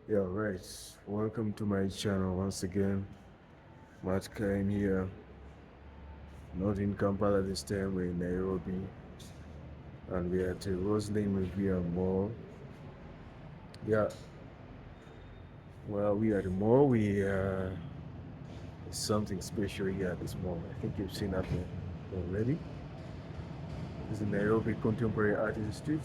Yeah, right. Welcome to my channel once again. Matt Kain here. Not in Kampala this time, we're in Nairobi. And we are at the Roslyn Revere Mall. Yeah, well, we are at the mall. It's something special here at this mall. I think you've seen that already. This is the Nairobi Contemporary Art Institute.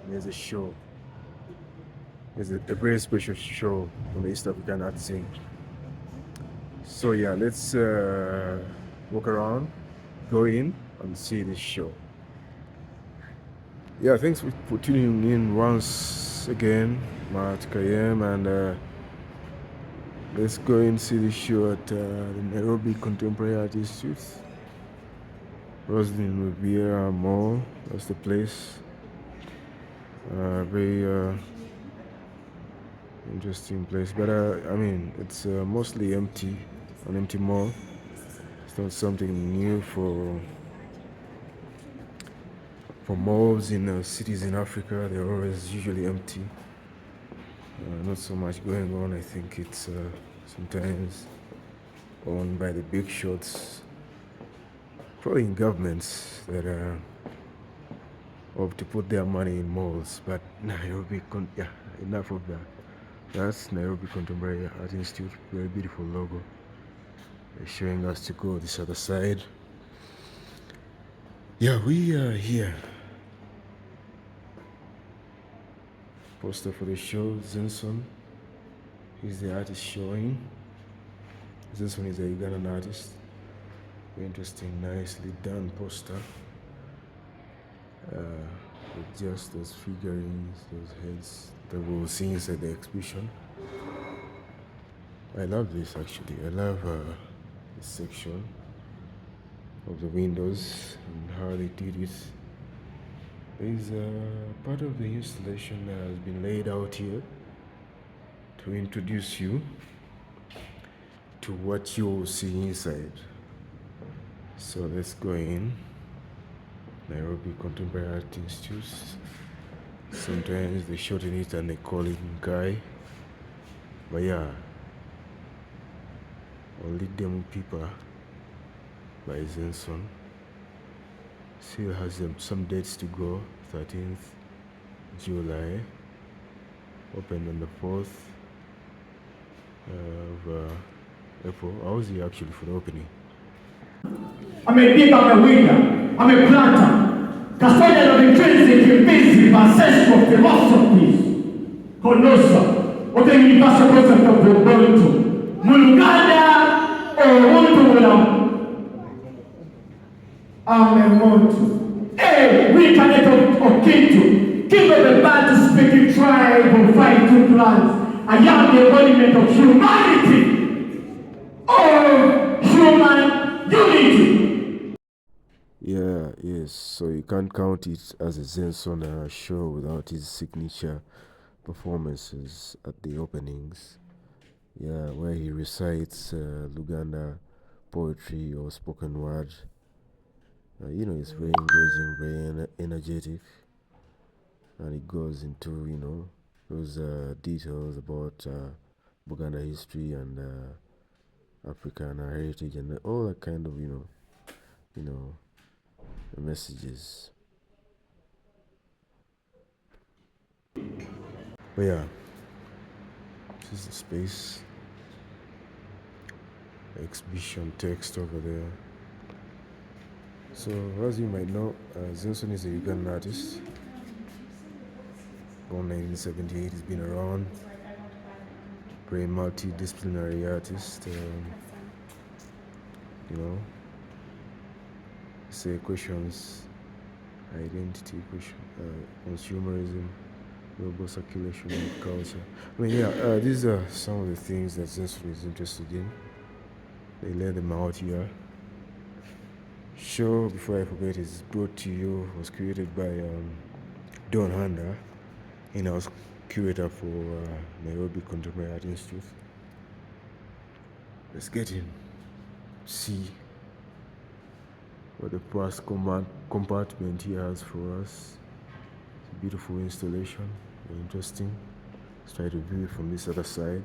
There's a show. There's a very special show on the East African art scene. So yeah, let's walk around, go in and see this show. Yeah, thanks for tuning in once again, Matt Kayem, and let's go and see the show at the Nairobi Contemporary Art Institute. Roslyn Riviera Mall, that's the place. Very interesting place, but I mean, it's mostly empty, an empty mall. It's not something new for malls in cities in Africa. They're always usually empty. Not so much going on. I think it's sometimes owned by the big shots, probably in governments that opt to put their money in malls. But Nairobi, yeah, enough of that. That's Nairobi Contemporary Art Institute. Very beautiful logo. They're showing us to go this other side. Yeah, we are here. Poster for the show, Xenson. He's the artist showing. Xenson is a Ugandan artist. Very interesting, nicely done poster. With just those figurines, those heads that we'll see inside the exhibition. I love this actually. I love this section of the windows and how they did it. There's part of the installation that has been laid out here to introduce you to what you'll see inside. So let's go in. Nairobi Contemporary Art Institute. Sometimes they shorten it and they call it Nkai. But yeah, Olidde Mupipa by Xenson. Still has some dates to go. 13th July. Opened on the 4th of April. I was here actually for the opening. I'm a digger, I'm a winner, I'm a planter, custodian of intrinsic, invisible, ancestral philosophies, connoisseur of the universal concept of the Ubuntu, Luganda or I'm a Montu. Hey, reincarnate of Kintu, king of the bad speaking tribe of 5 clans. I am the embodiment of humanity, of human unity. Yeah, yes. So you can't count it as a Xenson show without his signature performances at the openings. Yeah, where he recites Luganda poetry or spoken word. It's very engaging, very energetic, and it goes into those details about Buganda history and African heritage and all that kind of messages. But yeah, this is the space. Exhibition text over there. So as you might know, Xenson is a Ugandan artist. Born 1978, he's been around. Very multidisciplinary artist. Say questions, identity, consumerism, global circulation of culture. I mean, yeah, these are some of the things that Xenson is interested in. They lay them out here. Show, before I forget, is brought to you, was created by Don Handa, in-house curator for Nairobi Contemporary Art Institute. Let's get in, see what the first compartment here has for us. Beautiful installation, very interesting. Let's try to view it from this other side.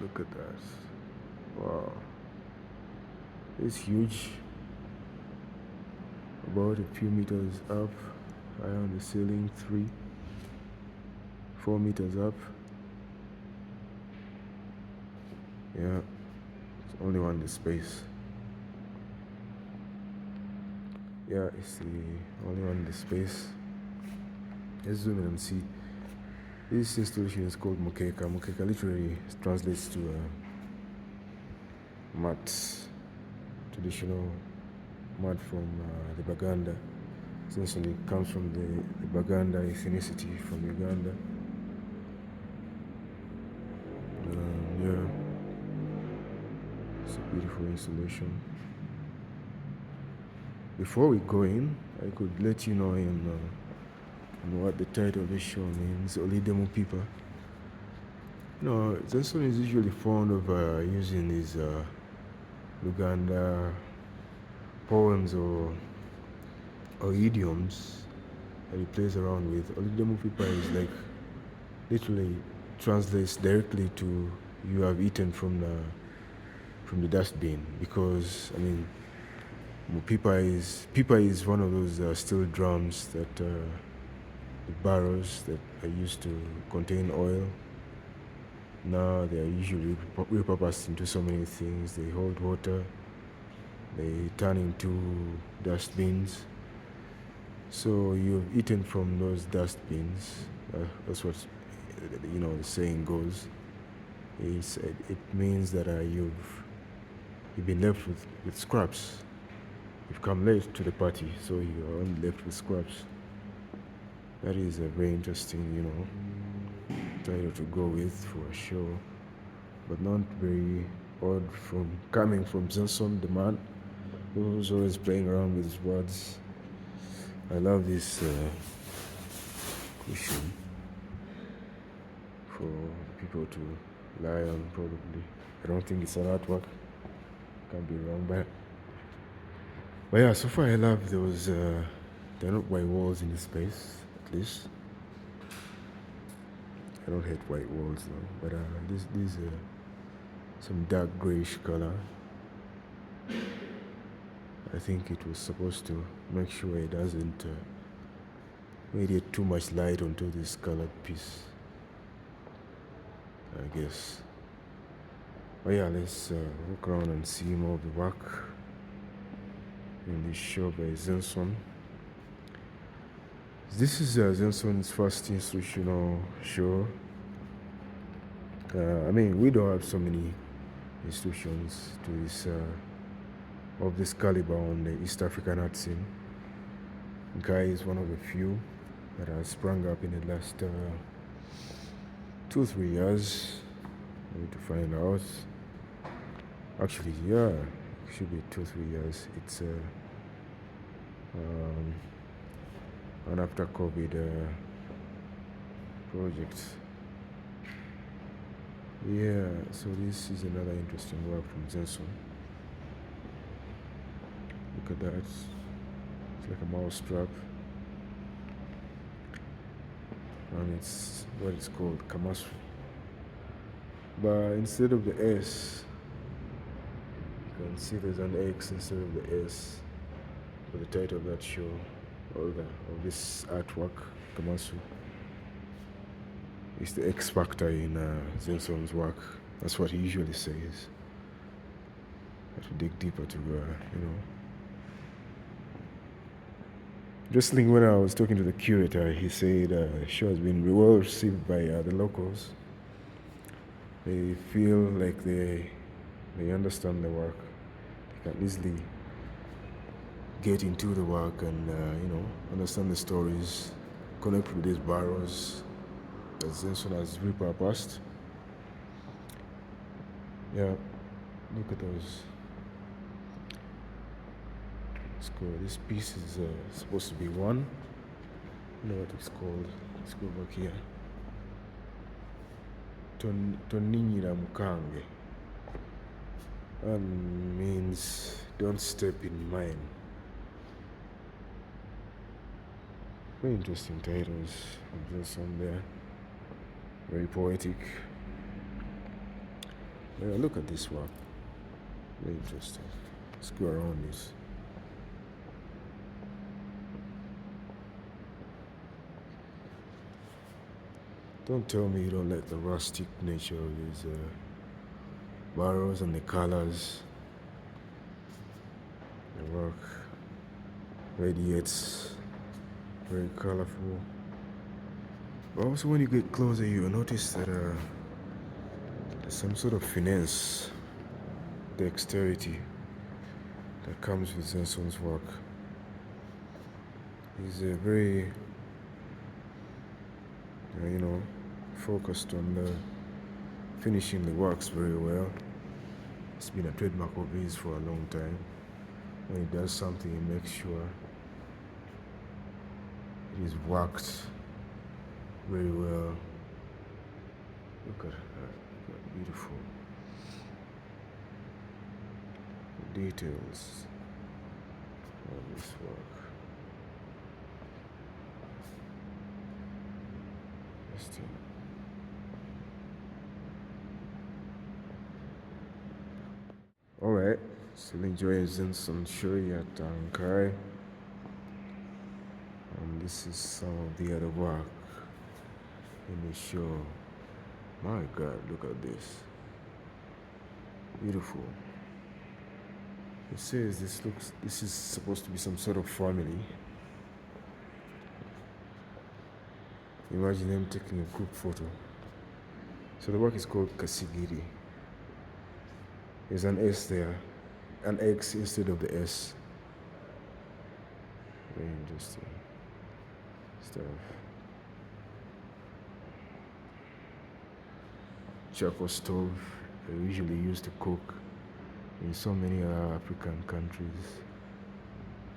Look at that. Wow. It's huge. About a few meters up, high on the ceiling, 4 meters up. Yeah, it's only one in the space. Yeah, it's the only one in the space. Let's zoom in and see. This installation is called mukeka. Mukeka literally translates to mat, traditional mat from the Baganda. Xenson, it comes from the Baganda ethnicity from Uganda. Yeah, it's a beautiful installation. Before we go in, I could let you know in what the title of this show means, Olidde Mupipa. Xenson is usually fond of using these Luganda poems or idioms that he plays around with. Olidde Mupipa is like literally translates directly to "you have eaten from the dustbin," because I mean, pipa is one of those steel drums that the barrels that are used to contain oil. Now they are usually repurposed into so many things. They hold water. They turn into dustbins. So you've eaten from those dustbins. That's what the saying goes. It means that you've been left with scraps. You've come late to the party, so you're only left with scraps. That is a very interesting, title to go with for a show, but not very odd coming from Xenson, the man who's always playing around with his words. I love this cushion for people to lie on, probably. I don't think it's an artwork. Can't be wrong, but yeah, so far I love those, they're not white walls in this space, at least. I don't hate white walls though, but these some dark grayish color. I think it was supposed to make sure it doesn't radiate too much light onto this colored piece, I guess. But yeah, let's walk around and see more of the work in this show by Xenson. This is Xenson's first institutional show. I mean, we don't have so many institutions to this of this caliber on the East African art scene. Guy is one of the few that has sprung up in the last 2-3 years. I need to find out. Actually, yeah, it should be 2-3 years. It's an after COVID project. Yeah, so this is another interesting work from Xenson. Look at that. It's like a mouse strap. And it's what it's called, Kamasu. But instead of the S, you can see there's an X instead of the S for the title of that show, or this artwork, Kamasu. It's the X factor in Xenson's work. That's what he usually says. I have to dig deeper to, Just when I was talking to the curator, he said the show has been well received by the locals. They feel like they understand the work. They can easily get into the work and understand the stories, connect with these barrows that Xenson has repurposed. Yeah, look at those. It's cool. This piece is supposed to be one. I don't know what it's called. Let's go back here. Toninyira mukange. And means don't step in mine. Very interesting titles. Just on there. Very poetic. Yeah, look at this one. Very interesting. Let's go around this. Don't tell me you don't like the rustic nature of these barrows and the colors. The work radiates very colorful. But also when you get closer you notice that there's some sort of finesse, dexterity that comes with Xenson's work. He's very focused on finishing the works very well. It's been a trademark of his for a long time. When he does something, he makes sure it is worked very well. Look at that, beautiful details of this work. Interesting. Alright, still enjoying Xenson show at Ankara. And this is some of the other work in the show. My God, look at this. Beautiful. It says this is supposed to be some sort of family. Imagine them taking a group photo. So the work is called Kasigiri. There's an S there, an X instead of the S. Very interesting stuff. Charcoal stove, they usually used to cook in so many African countries.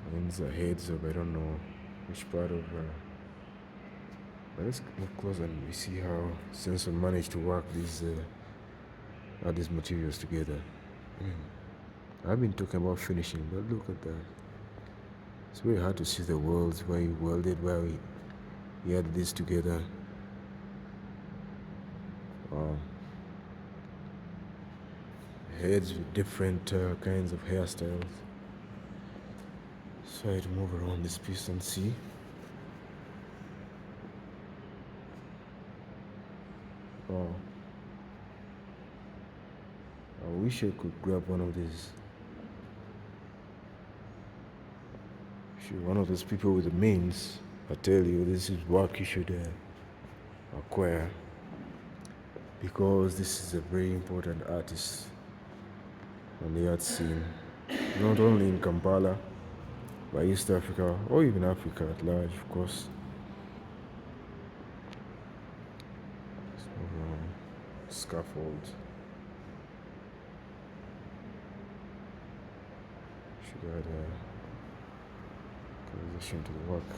I think these are heads of I don't know which part of. But let's move closer and we see how Xenson managed to work these materials together. I've been talking about finishing, but look at that. It's very hard to see the worlds where he welded, where he added this together. Heads with different kinds of hairstyles. So I had to move around this piece and see. Oh. I wish I could grab one of these. If you're one of those people with the means, I tell you, this is work you should acquire, because this is a very important artist on the art scene, not only in Kampala, but East Africa, or even Africa at large, of course. Scaffold. Should add a conversation to the work.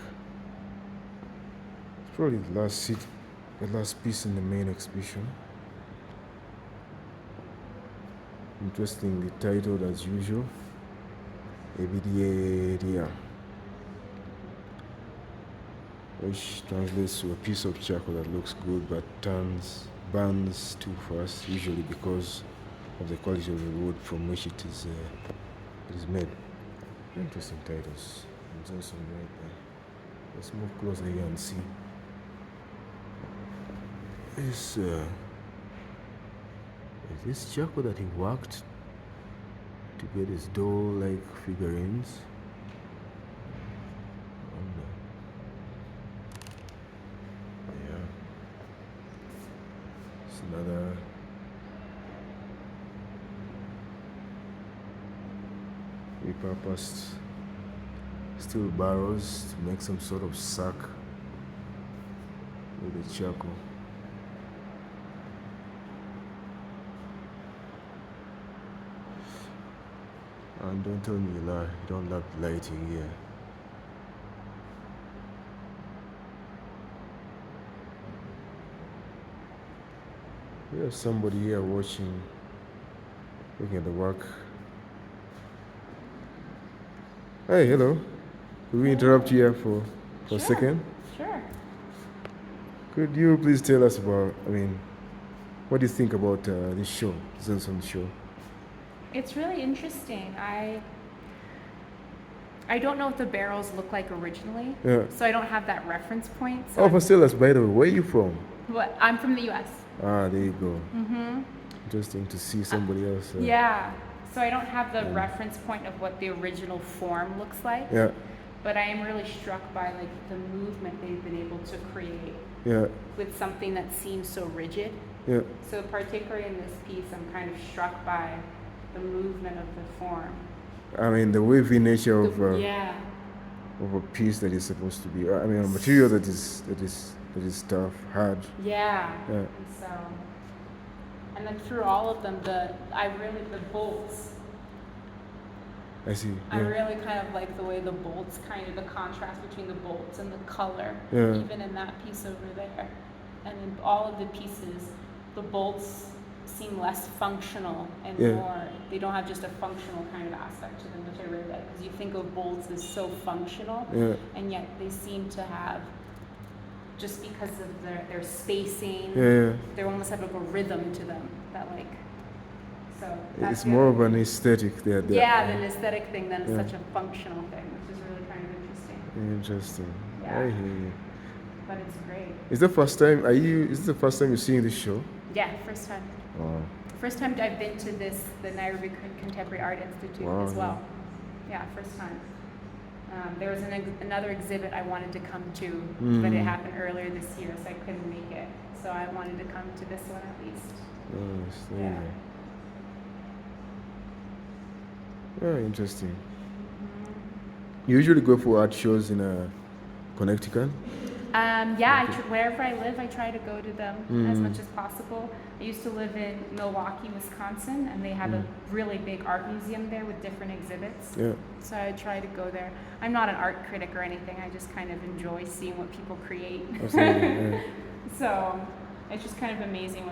It's probably the last piece in the main exhibition. Interestingly titled as usual, Ebidia, which translates to a piece of charcoal that looks good but burns too fast, usually because of the quality of the wood from which it is made. Interesting titles. There's also right there. Let's move closer here and see. Is this charcoal that he worked to get his doll-like figurines? Another repurposed steel barrels to make some sort of sack with the charcoal. And don't tell me you don't love lighting here. We have somebody here watching, looking at the work. Hey, hello. Could we interrupt you here for a second? Could you please tell us about, what do you think about this show, Xenson show? It's really interesting. I don't know what the barrels look like originally, so I don't have that reference point. So Oh, but tell us, by the way, where are you from? I'm from the U.S. Ah, there you go. Interesting to see somebody else. Yeah, so I don't have the reference point of what the original form looks like. Yeah. But I am really struck by like the movement they've been able to create. Yeah. With something that seems so rigid. Yeah. So particularly in this piece, I'm kind of struck by the movement of the form. The wavy nature of a piece that is supposed to be. A material that is tough, hard. Yeah. And so, and then through all of them, the bolts. I see. I really kind of like the way the bolts, kind of the contrast between the bolts and the color, Yeah. even in that piece over there. And in all of the pieces, the bolts seem less functional and more, they don't have just a functional kind of aspect to them, which I really like, because you think of bolts as so functional, and yet they seem to have, just because of their spacing, they almost have like a rhythm to them that like, so that's it's more of an aesthetic there. than an aesthetic thing than such a functional thing, which is really kind of interesting. Interesting. Yeah. I hear you. But it's great. Is this the first time you're seeing this show? Yeah, first time. Wow. First time I've been to the Nairobi Contemporary Art Institute as well. Yeah, first time. There was another exhibit I wanted to come to, but it happened earlier this year, so I couldn't make it. So I wanted to come to this one at least. Nice. Yeah, interesting. You usually go for art shows in Connecticut? Wherever I live, I try to go to them as much as possible. I used to live in Milwaukee, Wisconsin, and they have a really big art museum there with different exhibits. Yeah. So I try to go there. I'm not an art critic or anything. I just kind of enjoy seeing what people create. Absolutely, So it's just kind of amazing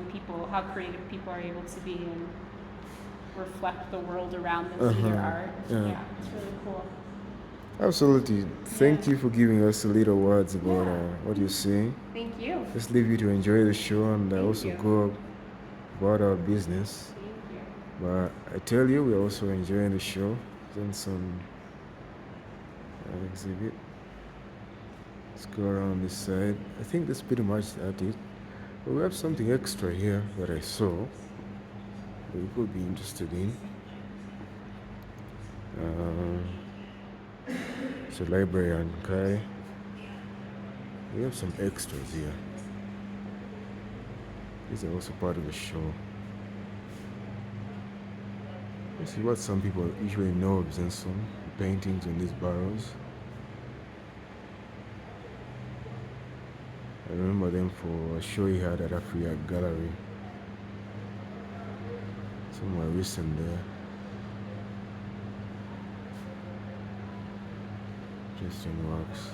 how creative people are able to be and reflect the world around them through their art. Yeah, it's really cool. Absolutely. Thank you for giving us a little words about what you're seeing. Thank you. Just leave you to enjoy the show and also go about our business. Thank you. But I tell you, we're also enjoying the show. Then some exhibit. Let's go around this side. I think that's pretty much that it. But we have something extra here that I saw that you could be interested in. It's a library on Kai. We have some extras here. These are also part of the show. Let's see what some people usually know of Xenson, paintings on these barrels. I remember them for a show he had at Africa Gallery. Somewhere recent there. Interesting works.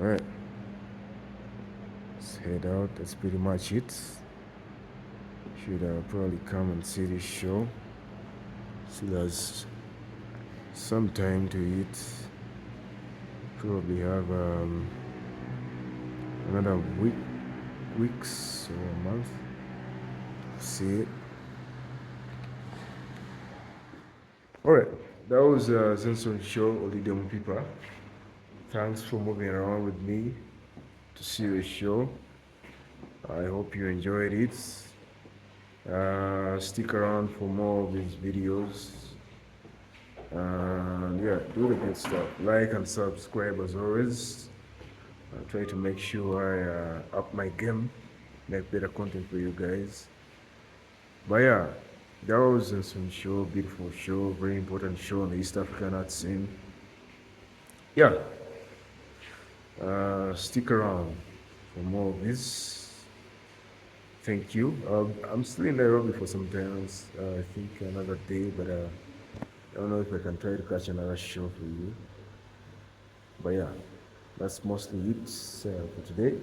Alright. Let's head out. That's pretty much it. Should probably come and see this show. Still has some time to eat. Probably have another weeks or a month to see it. Alright, that was Xenson show, Olidde Mupipa. Thanks for moving around with me to see the show. I hope you enjoyed it. Stick around for more of these videos. And do the good stuff. Like and subscribe as always. I try to make sure I up my game, make better content for you guys. But that was Xenson show, beautiful show, very important show on the East African art scene. Stick around for more of this. Thank you. I'm still in Nairobi for some time. I think another day, but I don't know if I can try to catch another show for you. But that's mostly it for today.